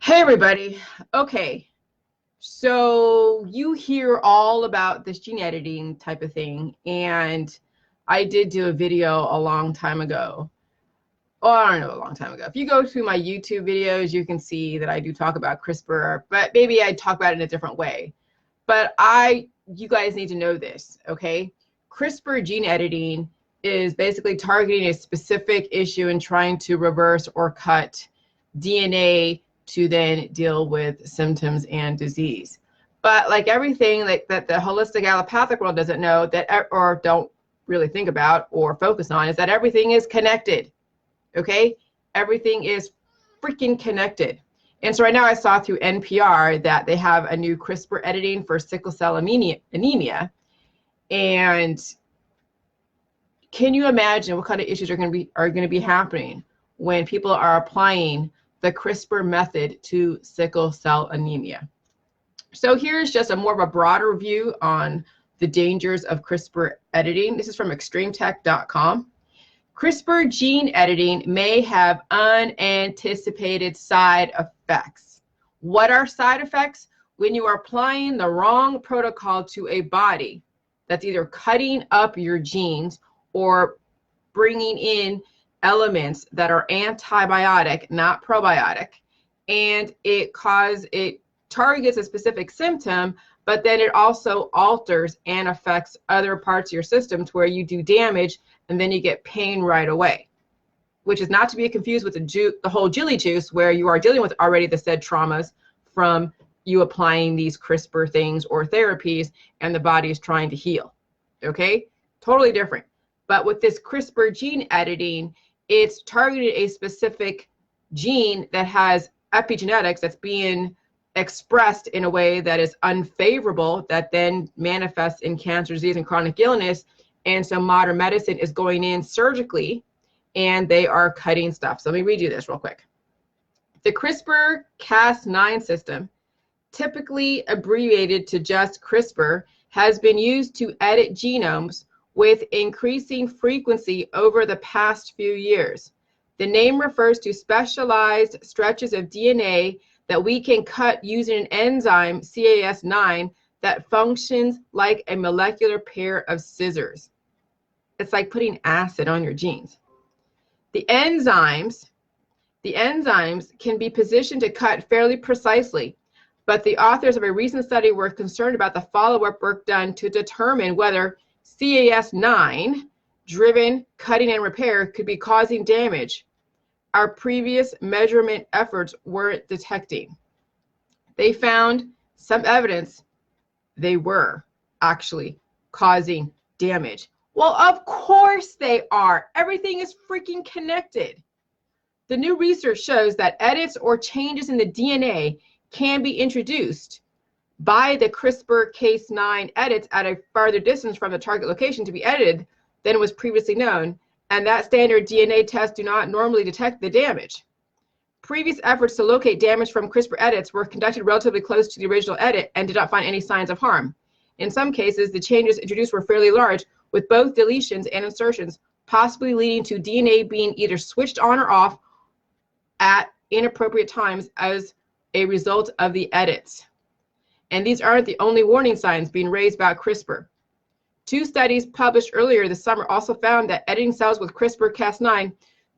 Hey everybody. Okay, so you hear all about this gene editing type of thing, and I did do a video a long time ago. Oh, I don't know, a long time ago. If you go through my YouTube videos, you can see that I do talk about CRISPR, but maybe I talk about it in a different way. But you guys need to know this, okay? CRISPR gene editing is basically targeting a specific issue and trying to reverse or cut DNA to then deal with symptoms and disease. But like everything that the holistic allopathic world doesn't know that or don't really think about or focus on is that everything is connected. Okay? Everything is freaking connected. And so right now I saw through NPR that they have a new CRISPR editing for sickle cell anemia. And can you imagine what kind of issues are going to be happening when people are applying the CRISPR method to sickle cell anemia? So here's just a more of a broader view on the dangers of CRISPR editing. This is from extremetech.com. CRISPR gene editing may have unanticipated side effects. What are side effects? When you are applying the wrong protocol to a body that's either cutting up your genes or bringing in elements that are antibiotic, not probiotic, and it targets a specific symptom, but then it also alters and affects other parts of your system to where you do damage and then you get pain right away, which is not to be confused with the whole Jilly juice, where you are dealing with already the said traumas from you applying these CRISPR things or therapies and the body is trying to heal. Okay, totally different. But with this CRISPR gene editing, it's targeted a specific gene that has epigenetics that's being expressed in a way that is unfavorable, that then manifests in cancer, disease, and chronic illness. And so modern medicine is going in surgically and they are cutting stuff. So let me read you this real quick. The CRISPR-Cas9 system, typically abbreviated to just CRISPR, has been used to edit genomes with increasing frequency over the past few years. The name refers to specialized stretches of DNA that we can cut using an enzyme, Cas9, that functions like a molecular pair of scissors. It's like putting acid on your genes. The enzymes can be positioned to cut fairly precisely, but the authors of a recent study were concerned about the follow-up work done to determine whether Cas9-driven cutting and repair could be causing damage our previous measurement efforts weren't detecting. They found some evidence they were actually causing damage. Well, of course they are. Everything is freaking connected. The new research shows that edits or changes in the DNA can be introduced by the CRISPR-Cas9 edits at a farther distance from the target location to be edited than was previously known, and that standard DNA tests do not normally detect the damage. Previous efforts to locate damage from CRISPR edits were conducted relatively close to the original edit and did not find any signs of harm. In some cases, the changes introduced were fairly large, with both deletions and insertions possibly leading to DNA being either switched on or off at inappropriate times as a result of the edits. And these aren't the only warning signs being raised about CRISPR. Two studies published earlier this summer also found that editing cells with CRISPR-Cas9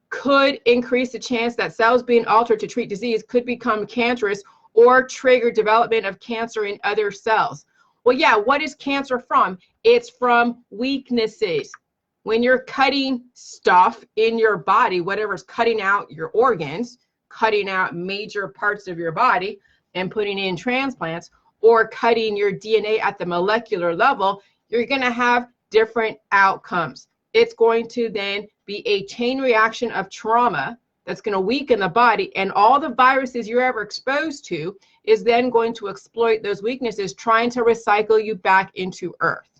could increase the chance that cells being altered to treat disease could become cancerous or trigger development of cancer in other cells. Well, yeah, what is cancer from? It's from weaknesses. When you're cutting stuff in your body, whatever's cutting out your organs, cutting out major parts of your body and putting in transplants, or cutting your DNA at the molecular level, you're going to have different outcomes. It's going to then be a chain reaction of trauma that's going to weaken the body, and all the viruses you're ever exposed to is then going to exploit those weaknesses, trying to recycle you back into Earth.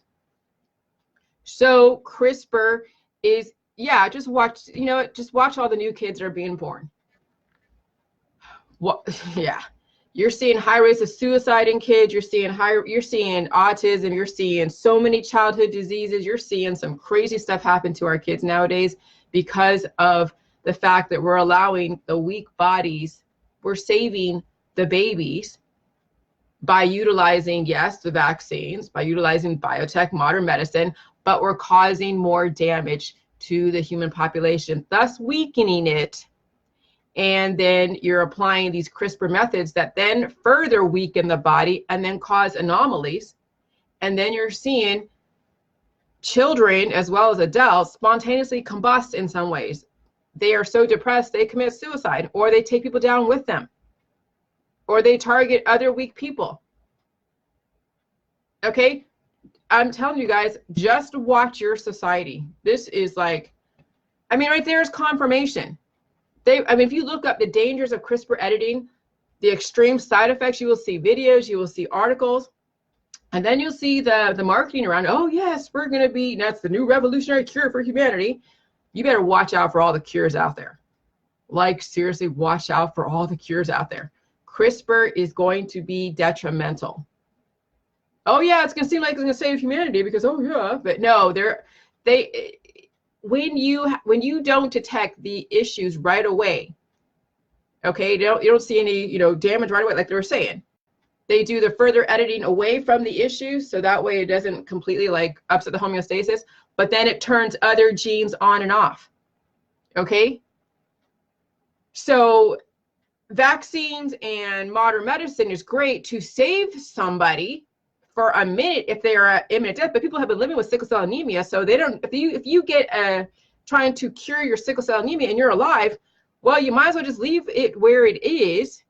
So CRISPR is, yeah, just watch all the new kids that are being born. What? Yeah. You're seeing high rates of suicide in kids. You're seeing autism. You're seeing so many childhood diseases. You're seeing some crazy stuff happen to our kids nowadays because of the fact that we're allowing the weak bodies, we're saving the babies by utilizing, yes, the vaccines, by utilizing biotech, modern medicine, but we're causing more damage to the human population, thus weakening it. And then you're applying these CRISPR methods that then further weaken the body and then cause anomalies. And then you're seeing children as well as adults spontaneously combust in some ways. They are so depressed they commit suicide, or they take people down with them, or they target other weak people. Okay, I'm telling you guys, just watch your society. This is like, I mean, right there is confirmation. I mean, if you look up the dangers of CRISPR editing, the extreme side effects, you will see videos, you will see articles, and then you'll see the marketing around, oh yes, we're going to be, that's the new revolutionary cure for humanity. You better watch out for all the cures out there. Like, seriously, watch out for all the cures out there. CRISPR is going to be detrimental. Oh yeah, it's going to seem like it's going to save humanity because, oh yeah, but no, when you don't detect the issues right away, okay, you don't see any, damage right away, like they were saying. They do the further editing away from the issues, so that way it doesn't completely like upset the homeostasis, but then it turns other genes on and off. Okay? So vaccines and modern medicine is great to save somebody for a minute if they are at imminent death, but people have been living with sickle cell anemia, so they don't, if you get trying to cure your sickle cell anemia and you're alive, well, you might as well just leave it where it is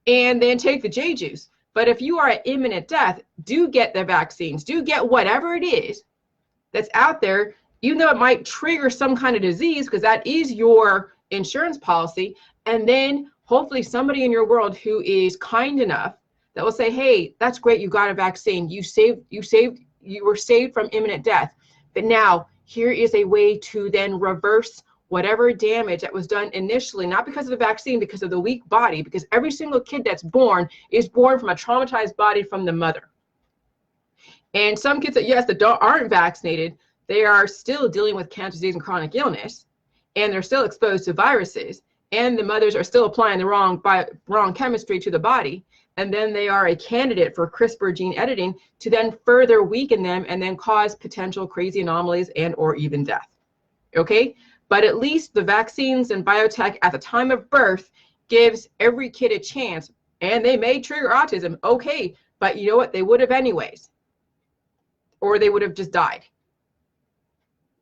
and then take the J juice. But if you are at imminent death, do get the vaccines, do get whatever it is that's out there, even though it might trigger some kind of disease, because that is your insurance policy. And then hopefully somebody in your world who is kind enough that will say, hey, that's great, you got a vaccine, you were saved from imminent death. But now here is a way to then reverse whatever damage that was done initially, not because of the vaccine, because of the weak body, because every single kid that's born is born from a traumatized body from the mother. And some kids that, yes, that aren't vaccinated, they are still dealing with cancer, disease, and chronic illness, and they're still exposed to viruses, and the mothers are still applying the wrong chemistry to the body, and then they are a candidate for CRISPR gene editing to then further weaken them and then cause potential crazy anomalies and or even death. Okay? But at least the vaccines and biotech at the time of birth gives every kid a chance, and they may trigger autism, okay, but you know what? They would have anyways, or they would have just died,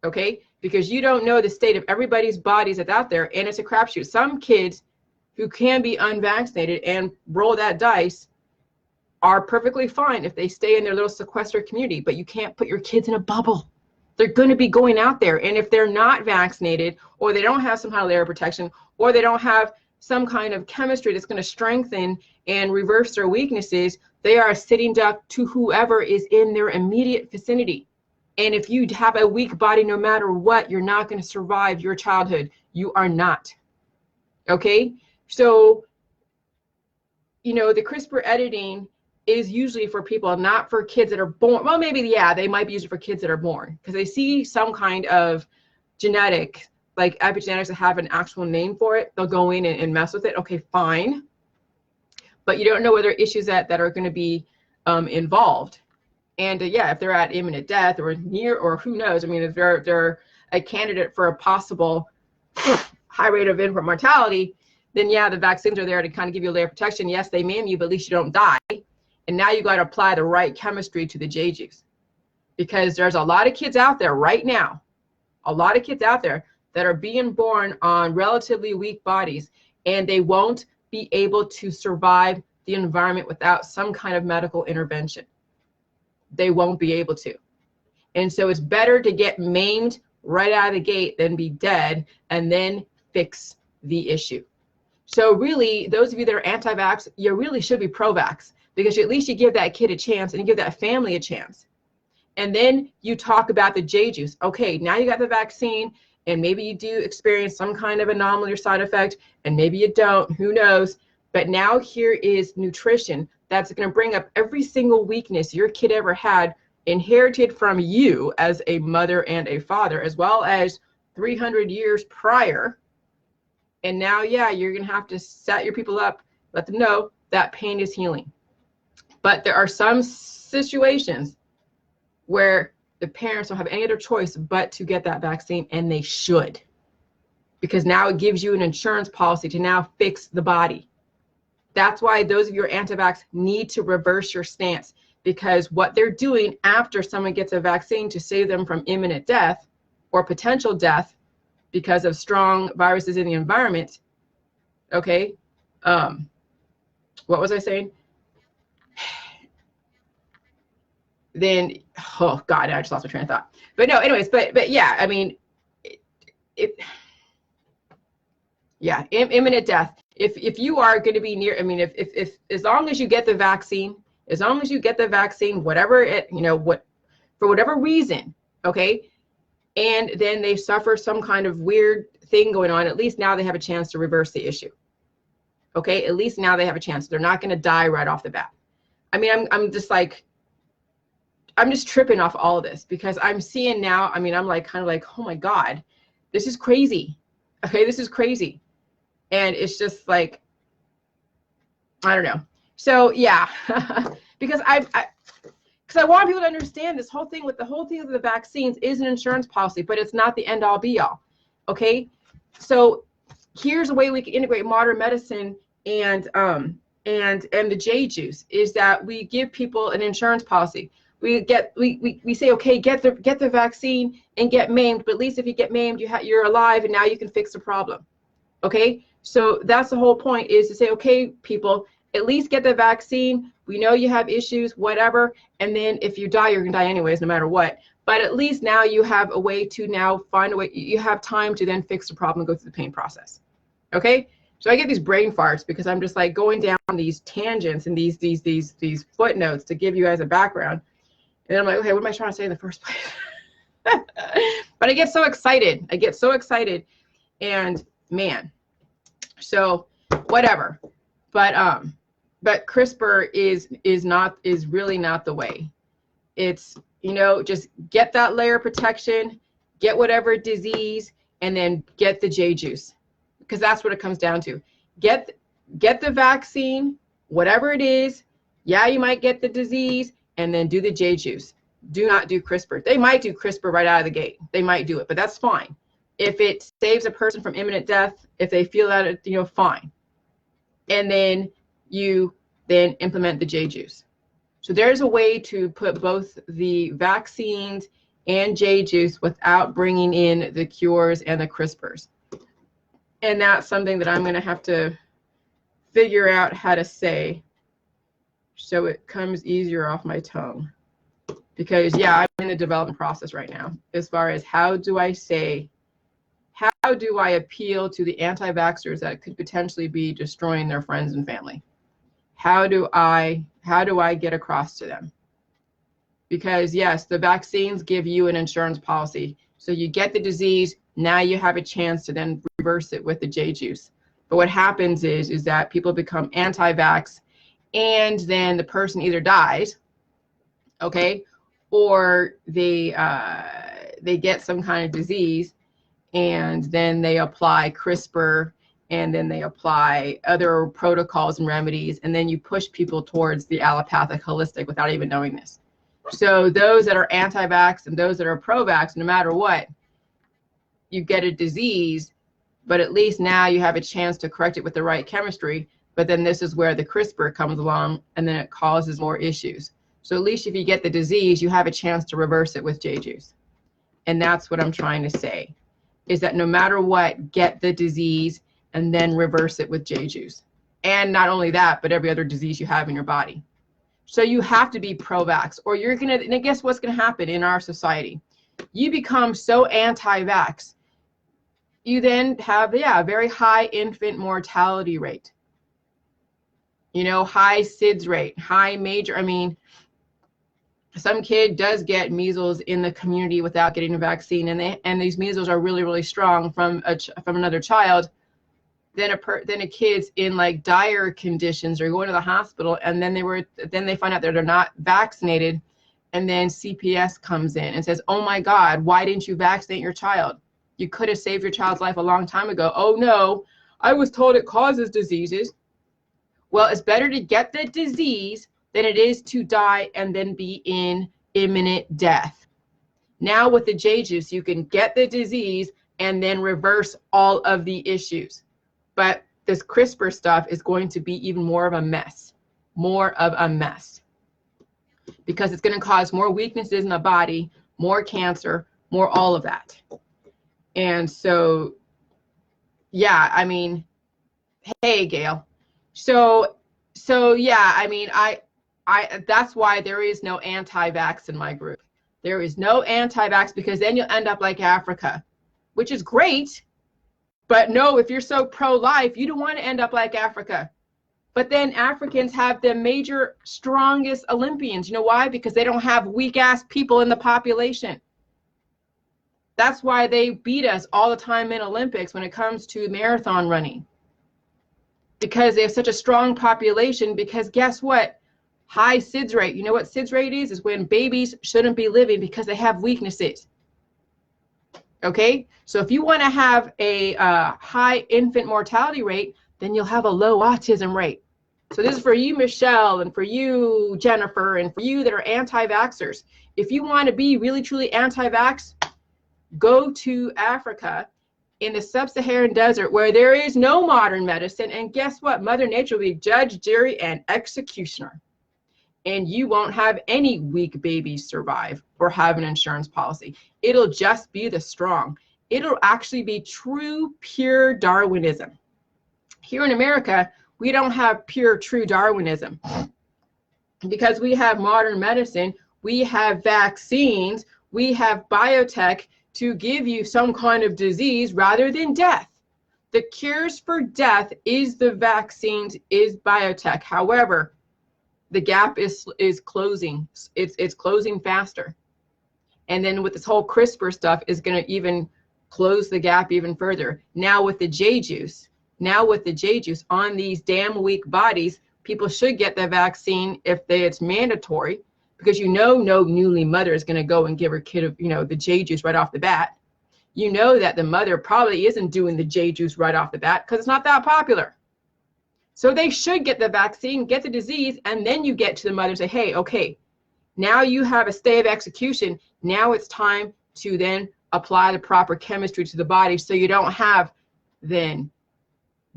okay? Because you don't know the state of everybody's bodies that's out there, and it's a crapshoot. Some kids who can be unvaccinated and roll that dice are perfectly fine if they stay in their little sequestered community, but you can't put your kids in a bubble. They're going to be going out there, and if they're not vaccinated, or they don't have some kind of layer of protection, or they don't have some kind of chemistry that's going to strengthen and reverse their weaknesses, they are a sitting duck to whoever is in their immediate vicinity. And if you have a weak body, no matter what, you're not going to survive your childhood. You are not. Okay? So, the CRISPR editing is usually for people, not for kids that are born. Well, maybe, yeah, they might be used for kids that are born because they see some kind of genetic, like epigenetics that have an actual name for it. They'll go in and mess with it. Okay, fine. But you don't know whether issues that are going to be involved. And yeah, if they're at imminent death or near, or who knows, I mean, if they're a candidate for a possible high rate of infant mortality, then yeah, the vaccines are there to kind of give you a layer of protection. Yes, they maim you, but at least you don't die. And now you got to apply the right chemistry to the J juice, because there's a lot of kids out there right now, a lot of kids out there that are being born on relatively weak bodies, and they won't be able to survive the environment without some kind of medical intervention. They won't be able to. And so it's better to get maimed right out of the gate than be dead and then fix the issue. So really, those of you that are anti-vax, you really should be pro-vax, because at least you give that kid a chance and you give that family a chance. And then you talk about the J juice. Okay, now you got the vaccine, and maybe you do experience some kind of anomaly or side effect, and maybe you don't, who knows. But now here is nutrition that's going to bring up every single weakness your kid ever had, inherited from you as a mother and a father, as well as 300 years prior. And now, yeah, you're going to have to set your people up, let them know that pain is healing. But there are some situations where the parents don't have any other choice but to get that vaccine, and they should, because now it gives you an insurance policy to now fix the body. That's why those of you who are anti-vax need to reverse your stance, because what they're doing after someone gets a vaccine to save them from imminent death or potential death because of strong viruses in the environment, okay, what was I saying? Then, oh God, I just lost my train of thought. But no, anyways, but yeah, I mean, yeah, imminent death. If you are going to be near, I mean, if as long as you get the vaccine, whatever it, you know, what, for whatever reason, okay, and then they suffer some kind of weird thing going on, at least now they have a chance to reverse the issue. Okay, at least now they have a chance. They're not going to die right off the bat. I mean, I'm just like, I'm just tripping off all of this, because I'm seeing now, I mean, I'm like, kind of like, oh my God, this is crazy. Okay, this is crazy. And it's just like, I don't know. So yeah, because I want people to understand this whole thing with the vaccines is an insurance policy, but it's not the end all be all. Okay, so here's a way we can integrate modern medicine and the J juice, is that we give people an insurance policy. We say, okay, get the vaccine and get maimed, but at least if you get maimed, you're alive, and now you can fix the problem. Okay, so that's the whole point, is to say, okay, people, at least get the vaccine. We know you have issues, whatever, and then if you die, you're gonna die anyways, no matter what. But at least now you have a way to now find a way. You have time to then fix the problem and go through the pain process. Okay, so I get these brain farts because I'm just like going down these tangents and these footnotes to give you guys a background. And then I'm like, okay, what am I trying to say in the first place? But I get so excited. And man, so whatever. But CRISPR is really not the way. It's, you know, just get that layer of protection, get whatever disease, and then get the J juice, because that's what it comes down to. Get the vaccine, whatever it is. Yeah, you might get the disease, and then do the J juice. Do not do CRISPR. They might do CRISPR right out of the gate. They might do it, but that's fine. If it saves a person from imminent death, if they feel that, you know, fine. And then you then implement the J juice. So there's a way to put both the vaccines and J juice without bringing in the cures and the CRISPRs. And that's something that I'm going to have to figure out how to say so it comes easier off my tongue. Because, yeah, I'm in the development process right now as far as how do I appeal to the anti-vaxxers that could potentially be destroying their friends and family? How do I get across to them? Because, yes, the vaccines give you an insurance policy. So you get the disease, now you have a chance to then reverse it with the J juice. But what happens is that people become anti-vax, and then the person either dies, okay, or they get some kind of disease, and then they apply CRISPR, and then they apply other protocols and remedies, and then you push people towards the allopathic holistic without even knowing this. So those that are anti-vax and those that are pro-vax, no matter what, you get a disease, but at least now you have a chance to correct it with the right chemistry. But then this is where the CRISPR comes along, and then it causes more issues. So at least if you get the disease, you have a chance to reverse it with J juice. And that's what I'm trying to say, is that no matter what, get the disease and then reverse it with J juice. And not only that, but every other disease you have in your body. So you have to be pro-vax, or you're gonna, and guess what's gonna happen in our society? You become so anti-vax, you then have, yeah, a very high infant mortality rate. You know, high SIDS rate, high major, I mean, some kid does get measles in the community without getting a vaccine, and these measles are really, really strong from another child. Then a kid's in like dire conditions or going to the hospital, and then they find out that they're not vaccinated, and then CPS comes in and says, "Oh my God, why didn't you vaccinate your child? You could have saved your child's life a long time ago." "Oh no, I was told it causes diseases." Well, it's better to get the disease than it is to die and then be in imminent death. Now with the J juice, you can get the disease and then reverse all of the issues. But this CRISPR stuff is going to be even more of a mess, because it's going to cause more weaknesses in the body, more cancer, more all of that. And so, yeah, I mean, hey, Gail. So yeah, I mean, that's why there is no anti-vax in my group. There is no anti-vax, because then you'll end up like Africa, which is great. But no, if you're so pro-life, you don't want to end up like Africa. But then Africans have the major, strongest Olympians. You know why? Because they don't have weak-ass people in the population. That's why they beat us all the time in Olympics when it comes to marathon running. Because they have such a strong population, because guess what? High SIDS rate. You know what SIDS rate is? Is when babies shouldn't be living because they have weaknesses. Okay? So if you want to have a high infant mortality rate, then you'll have a low autism rate. So this is for you, Michelle, and for you, Jennifer, and for you that are anti-vaxxers. If you want to be really, truly anti-vax, go to Africa in the sub-Saharan desert where there is no modern medicine. And guess what? Mother Nature will be judge, jury, and executioner. And you won't have any weak babies survive or have an insurance policy. It'll just be the strong. It'll actually be true, pure Darwinism. Here in America, we don't have pure, true Darwinism because we have modern medicine, we have vaccines, we have biotech to give you some kind of disease rather than death. The cures for death is the vaccines, is biotech. However, the gap is closing. It's closing faster. And then with this whole CRISPR stuff is going to even close the gap even further. Now with the J juice on these damn weak bodies, people should get the vaccine if it's mandatory, because no newly mother is going to go and give her kid the J juice right off the bat. You know that the mother probably isn't doing the J juice right off the bat because it's not that popular. So they should get the vaccine, get the disease, and then you get to the mother and say, hey, okay, now you have a stay of execution. Now it's time to then apply the proper chemistry to the body so you don't have then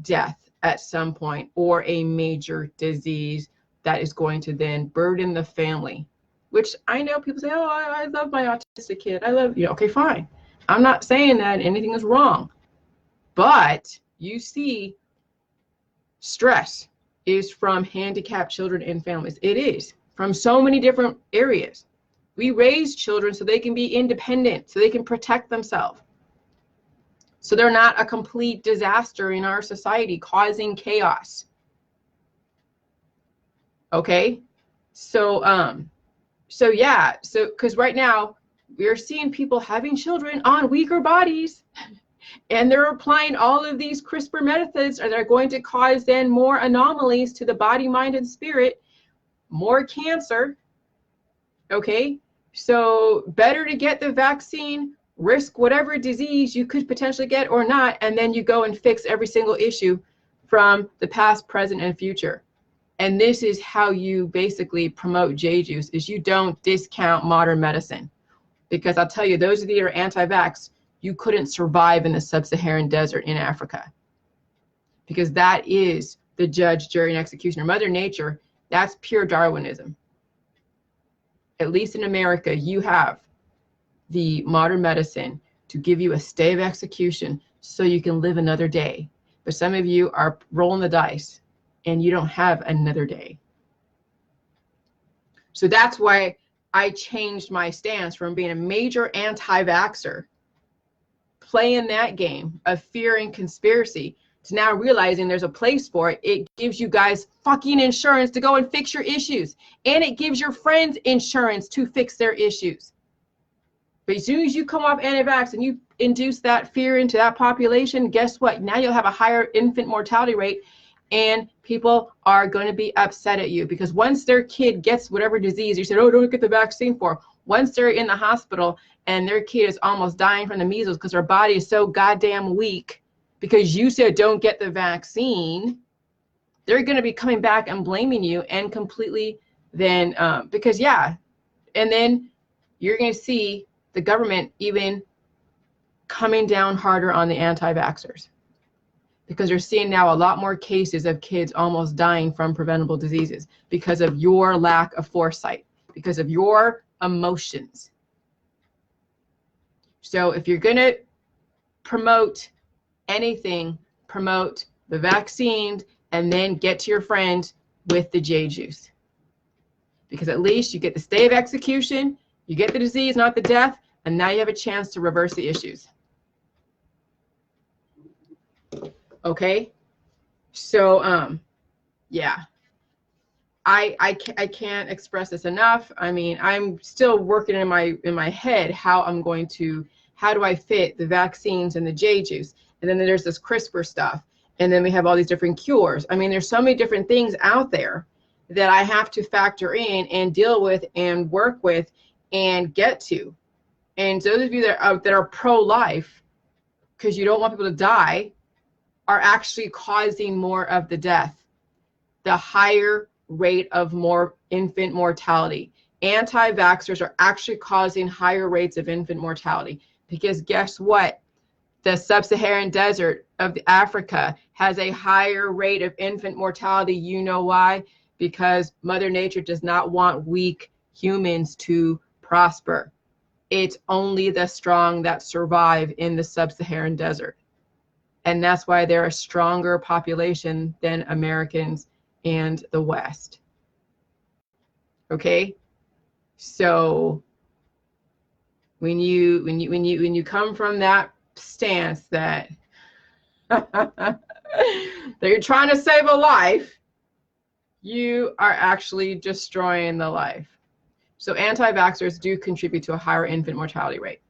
death at some point or a major disease that is going to then burden the family. Which I know people say, oh, I love my autistic kid. I love you. Okay, fine. I'm not saying that anything is wrong. But you see, stress is from handicapped children and families. It is from so many different areas. We raise children so they can be independent, so they can protect themselves, so they're not a complete disaster in our society, causing chaos. Okay, so yeah, so because right now we're seeing people having children on weaker bodies. And they're applying all of these CRISPR methods, and they're going to cause then more anomalies to the body, mind, and spirit, more cancer. Okay, so better to get the vaccine, risk whatever disease you could potentially get or not, and then you go and fix every single issue from the past, present, and future. And this is how you basically promote J juice, is you don't discount modern medicine. Because I'll tell you, those of you that are anti-vax, you couldn't survive in the sub-Saharan desert in Africa, because that is the judge, jury, and executioner. Mother Nature, that's pure Darwinism. At least in America, you have the modern medicine to give you a stay of execution so you can live another day. But some of you are rolling the dice and you don't have another day. So that's why I changed my stance from being a major anti-vaxxer, playing that game of fear and conspiracy, to now realizing there's a place for it. It gives you guys fucking insurance to go and fix your issues. And it gives your friends insurance to fix their issues. But as soon as you come off anti-vax and you induce that fear into that population, guess what? Now you'll have a higher infant mortality rate, and people are going to be upset at you, because once their kid gets whatever disease you said, oh, don't get the vaccine for, once they're in the hospital and their kid is almost dying from the measles because their body is so goddamn weak because you said don't get the vaccine, they're going to be coming back and blaming you and completely then, because yeah, and then you're going to see the government even coming down harder on the anti-vaxxers, because you're seeing now a lot more cases of kids almost dying from preventable diseases because of your lack of foresight, because of your emotions. So if you're going to promote anything, promote the vaccines and then get to your friend with the J juice. Because at least you get the stay of execution, you get the disease, not the death, and now you have a chance to reverse the issues. Okay? So, yeah. I can't express this enough. I mean, I'm still working in my head how do I fit the vaccines and the J juice? And then there's this CRISPR stuff. And then we have all these different cures. I mean, there's so many different things out there that I have to factor in and deal with and work with and get to. And those of you that are pro-life, because you don't want people to die, are actually causing more of the death, the higher rate of more infant mortality. Anti-vaxxers are actually causing higher rates of infant mortality, because guess what? The sub-Saharan desert of Africa has a higher rate of infant mortality. You know why? Because Mother Nature does not want weak humans to prosper. It's only the strong that survive in the sub-Saharan desert. And that's why they're a stronger population than Americans and the West. Okay? So when you come from that stance that that you're trying to save a life, you are actually destroying the life. So anti-vaxxers do contribute to a higher infant mortality rate.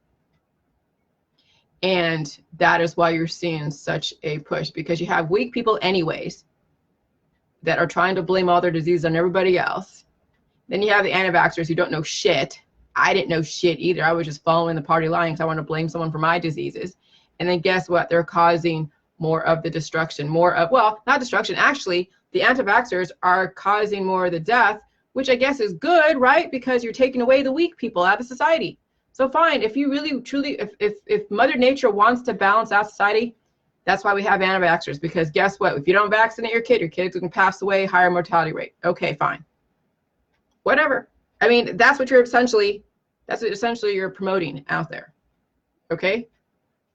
And that is why you're seeing such a push, because you have weak people anyways that are trying to blame all their disease on everybody else. Then you have the anti-vaxxers who don't know shit. I didn't know shit either. I was just following the party line because I want to blame someone for my diseases. And then guess what? They're causing more of the destruction, more of, well, not destruction. Actually, the anti-vaxxers are causing more of the death, which I guess is good, right? Because you're taking away the weak people out of society. So fine, if you really, truly, if Mother Nature wants to balance out society, that's why we have anti-vaxxers, because guess what? If you don't vaccinate your kid's going to pass away, higher mortality rate. Okay, fine. Whatever. I mean, that's what essentially you're promoting out there. Okay?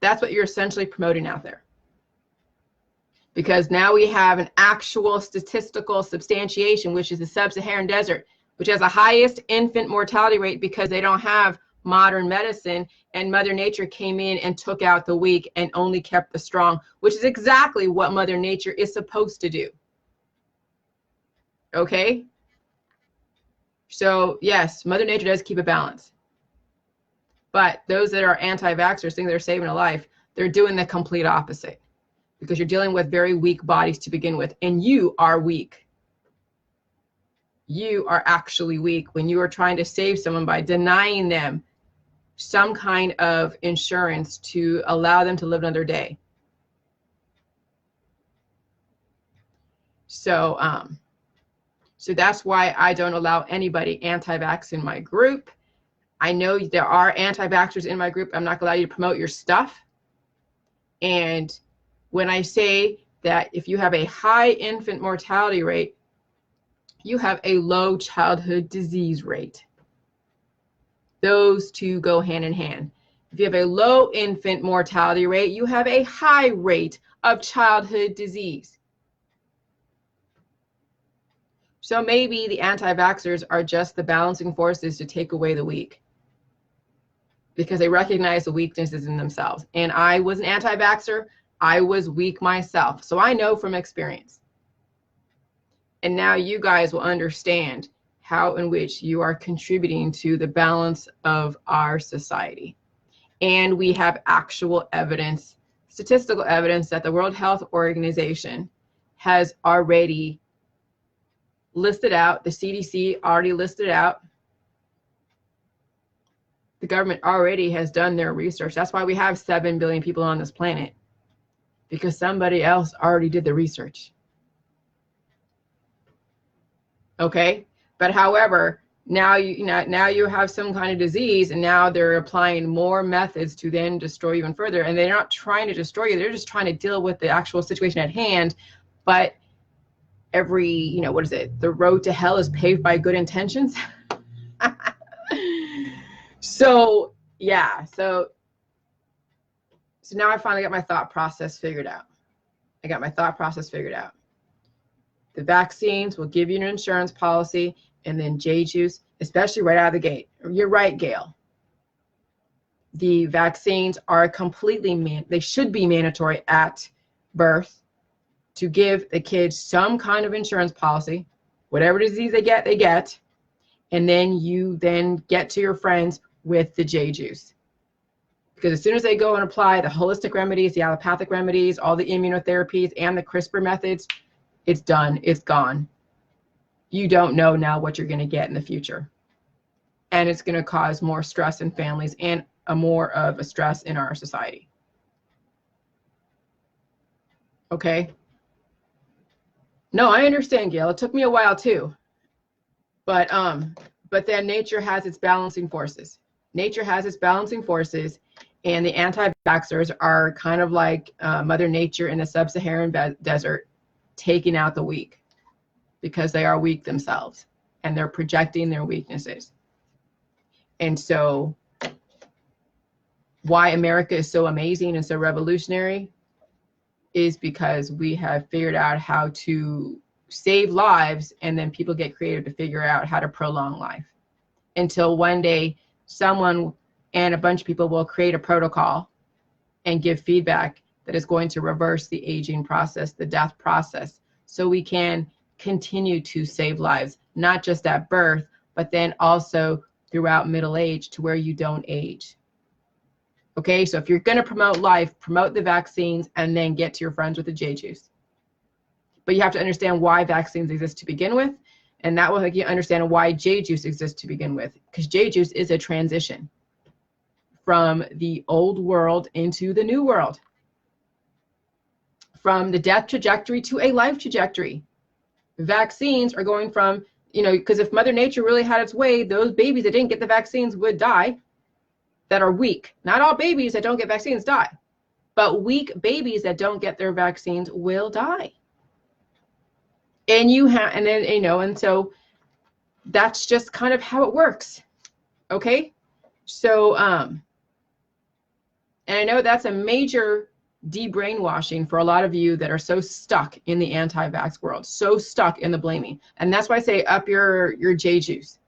That's what you're essentially promoting out there. Because now we have an actual statistical substantiation, which is the sub-Saharan desert, which has the highest infant mortality rate because they don't have modern medicine, and Mother Nature came in and took out the weak and only kept the strong, which is exactly what Mother Nature is supposed to do. Okay? So yes, Mother Nature does keep a balance. But those that are anti-vaxxers think they're saving a life, they're doing the complete opposite, because you're dealing with very weak bodies to begin with, and you are weak. You are actually weak when you are trying to save someone by denying them some kind of insurance to allow them to live another day. So that's why I don't allow anybody anti-vax in my group. I know there are anti-vaxxers in my group. I'm not going to allow you to promote your stuff. And when I say that if you have a high infant mortality rate, you have a low childhood disease rate. Those two go hand in hand. If you have a low infant mortality rate, you have a high rate of childhood disease. So maybe the anti-vaxxers are just the balancing forces to take away the weak, because they recognize the weaknesses in themselves. And I was an anti-vaxxer. I was weak myself. So I know from experience. And now you guys will understand how in which you are contributing to the balance of our society. And we have actual evidence, statistical evidence, that the World Health Organization has already listed out, the CDC already listed out, the government already has done their research. That's why we have 7 billion people on this planet, because somebody else already did the research. Okay. But however, now you have some kind of disease, and now they're applying more methods to then destroy you even further. And they're not trying to destroy you. They're just trying to deal with the actual situation at hand. But every, what is it? The road to hell is paved by good intentions. So, yeah. So now I finally got my thought process figured out. The vaccines will give you an insurance policy, and then J-juice, especially right out of the gate. You're right, Gail. The vaccines are completely, they should be mandatory at birth to give the kids some kind of insurance policy. Whatever disease they get. And then you then get to your friends with the J-juice. Because as soon as they go and apply the holistic remedies, the allopathic remedies, all the immunotherapies, and the CRISPR methods, it's done. It's gone. You don't know now what you're going to get in the future. And it's going to cause more stress in families and more of a stress in our society. Okay? No, I understand, Gail. It took me a while too. But then nature has its balancing forces. And the anti-vaxxers are kind of like Mother Nature in the sub-Saharan desert, taking out the weak, because they are weak themselves and they're projecting their weaknesses. And so why America is so amazing and so revolutionary is because we have figured out how to save lives, and then people get creative to figure out how to prolong life, until one day someone and a bunch of people will create a protocol and give feedback that is going to reverse the aging process, the death process, so we can continue to save lives, not just at birth, but then also throughout middle age, to where you don't age. Okay, so if you're going to promote life, promote the vaccines, and then get to your friends with the J-juice. But you have to understand why vaccines exist to begin with, and that will make you understand why J-juice exists to begin with, because J-juice is a transition from the old world into the new world, from the death trajectory to a life trajectory. Vaccines are going from, because if Mother Nature really had its way, those babies that didn't get the vaccines would die, that are weak. Not all babies that don't get vaccines die, but weak babies that don't get their vaccines will die. And and so that's just kind of how it works. Okay. So, and I know that's a major de-brainwashing for a lot of you that are so stuck in the anti-vax world, so stuck in the blaming. And that's why I say up your J-juice,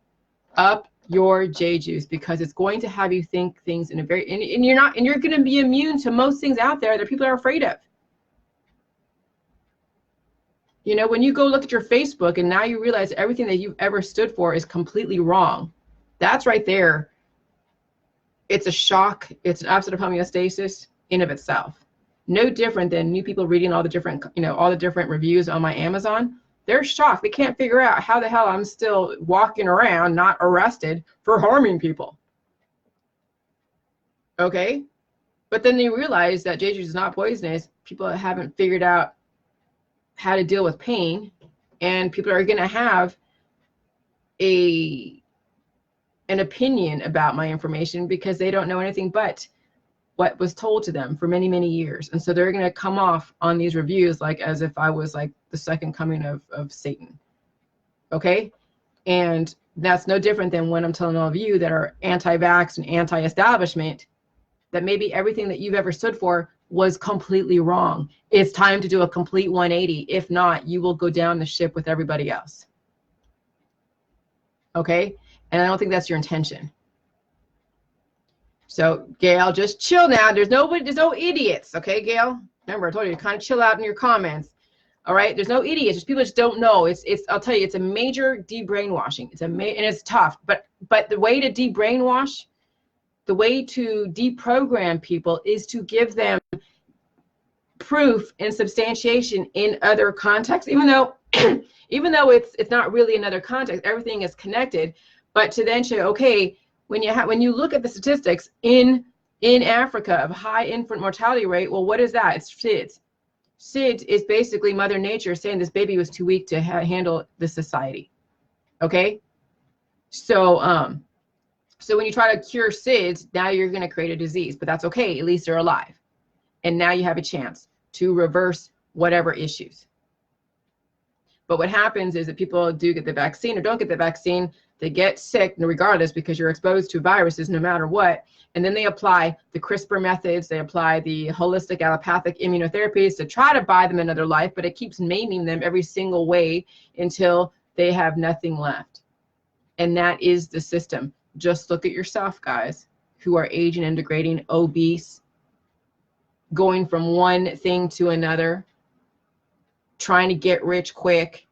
up your J-juice, because it's going to have you think things in a very, and you're going to be immune to most things out there that people are afraid of. When you go look at your Facebook and now you realize everything that you've ever stood for is completely wrong, that's right there. It's a shock. It's an absolute homeostasis in of itself. No different than new people reading all the different, all the different reviews on my Amazon. They're shocked. They can't figure out how the hell I'm still walking around not arrested for harming people. Okay? But then they realize that J-juice is not poisonous. People haven't figured out how to deal with pain, and people are going to have an opinion about my information because they don't know anything but what was told to them for many, many years. And so they're going to come off on these reviews like as if I was like the second coming of Satan. Okay? And that's no different than when I'm telling all of you that are anti-vax and anti-establishment that maybe everything that you've ever stood for was completely wrong. It's time to do a complete 180. If not, you will go down the ship with everybody else. Okay? And I don't think that's your intention. So, Gail, just chill now. There's no idiots. Okay, Gail? Remember, I told you to kind of chill out in your comments. All right? There's no idiots. Just people just don't know. I'll tell you, it's a major de-brainwashing. And it's tough. But the way to de-brainwash, the way to deprogram people is to give them proof and substantiation in other contexts, even though it's not really another context, everything is connected. But to then show, okay, when you look at the statistics in Africa of high infant mortality rate, well, what is that? It's SIDS. SIDS is basically Mother Nature saying this baby was too weak to handle the society. Okay. So when you try to cure SIDS, now you're going to create a disease, but that's okay. At least they're alive. And now you have a chance to reverse whatever issues. But what happens is that people do get the vaccine or don't get the vaccine, they get sick regardless because you're exposed to viruses no matter what. And then they apply the CRISPR methods, they apply the holistic allopathic immunotherapies to try to buy them another life, but it keeps maiming them every single way until they have nothing left. And that is the system. Just look at yourself, guys, who are aging and degrading, obese, going from one thing to another, trying to get rich quick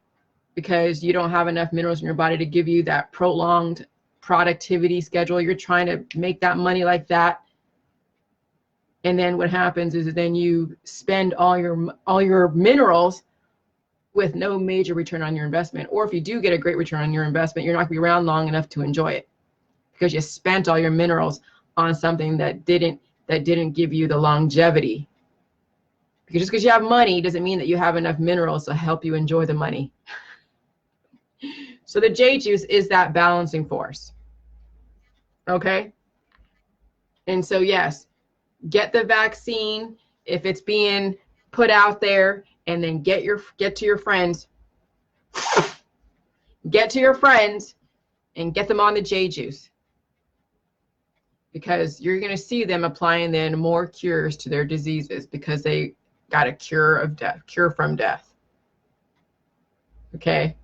because you don't have enough minerals in your body to give you that prolonged productivity schedule. You're trying to make that money like that. And then what happens is then you spend all your minerals with no major return on your investment. Or if you do get a great return on your investment, you're not going to be around long enough to enjoy it because you spent all your minerals on something that didn't give you the longevity. Because just because you have money doesn't mean that you have enough minerals to help you enjoy the money. So the J juice is that balancing force. Okay? And so yes, get the vaccine if it's being put out there, and then get to your friends. Get to your friends and get them on the J juice. Because you're going to see them applying then more cures to their diseases because they got a cure from death. Okay?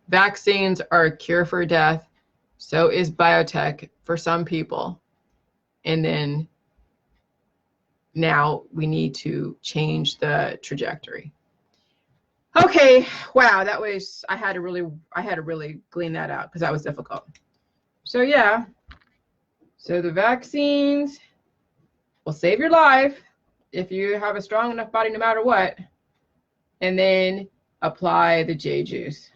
Vaccines are a cure for death. So is biotech for some people. And then now we need to change the trajectory. Okay, wow, that was, I had to really glean that out because that was difficult. So yeah, so the vaccines will save your life if you have a strong enough body no matter what, and then apply the J juice.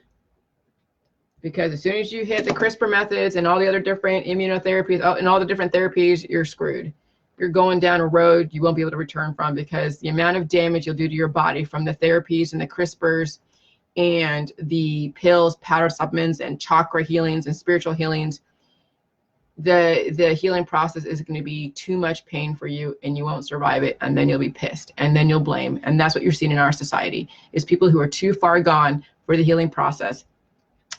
Because as soon as you hit the CRISPR methods and all the other different immunotherapies and all the different therapies, you're screwed. You're going down a road you won't be able to return from because the amount of damage you'll do to your body from the therapies and the CRISPRs and the pills, powder supplements, and chakra healings and spiritual healings, the healing process is going to be too much pain for you and you won't survive it, and then you'll be pissed and then you'll blame. And that's what you're seeing in our society is people who are too far gone for the healing process.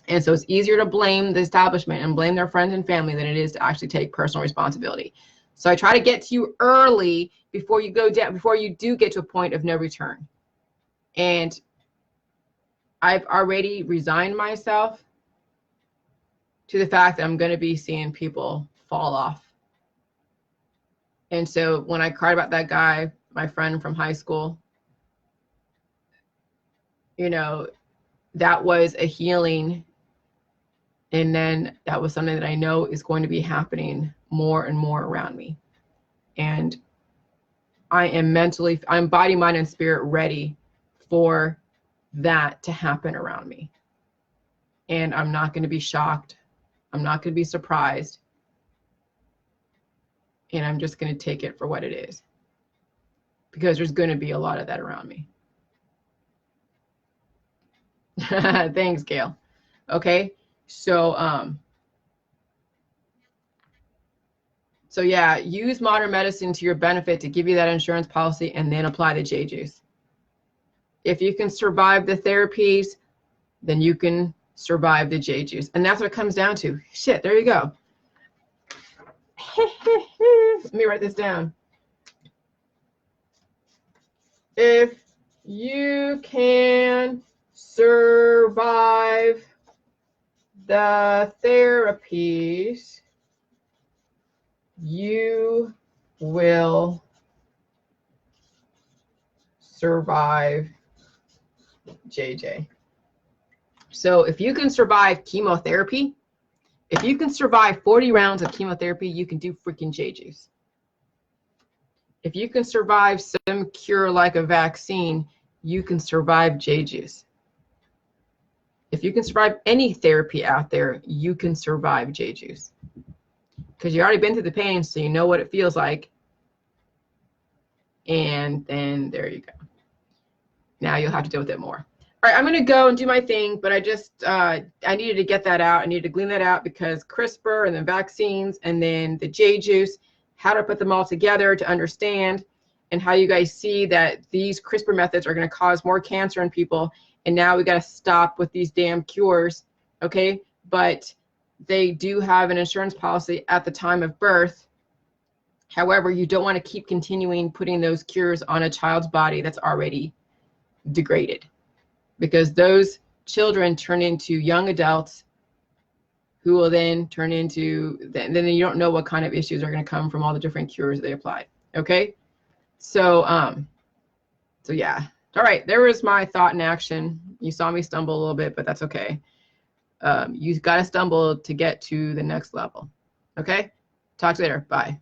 And so it's easier to blame the establishment and blame their friends and family than it is to actually take personal responsibility. So I try to get to you early before you go down, before you do get to a point of no return. And I've already resigned myself to the fact that I'm going to be seeing people fall off. And so when I cried about that guy, my friend from high school, you know, that was a healing. And then that was something that I know is going to be happening more and more around me. And I am I'm body, mind, and spirit ready for that to happen around me. And I'm not going to be shocked. I'm not going to be surprised. And I'm just going to take it for what it is. Because there's going to be a lot of that around me. Thanks, Gail. Okay. So yeah, use modern medicine to your benefit to give you that insurance policy and then apply the J juice. If you can survive the therapies, then you can survive the J juice. And that's what it comes down to. Shit, there you go. Let me write this down. If you can survive the therapies, you will survive JJ. So if you can survive chemotherapy, if you can survive 40 rounds of chemotherapy, you can do freaking J juice. If you can survive some cure like a vaccine, you can survive J juice. If you can survive any therapy out there, you can survive J juice. Because you've already been through the pain, so you know what it feels like. And then there you go. Now you'll have to deal with it more. All right, I'm going to go and do my thing, but I needed to get that out. I needed to glean that out because CRISPR and then vaccines and then the J juice, how to put them all together to understand, and how you guys see that these CRISPR methods are going to cause more cancer in people. And now we got to stop with these damn cures, okay? But they do have an insurance policy at the time of birth. However, you don't want to keep continuing putting those cures on a child's body that's already degraded, because those children turn into young adults who will then turn into, then you don't know what kind of issues are going to come from all the different cures they applied. Okay, so yeah. All right, there was my thought in action. You saw me stumble a little bit, but that's okay. You got to stumble to get to the next level. Okay, talk to you later. Bye.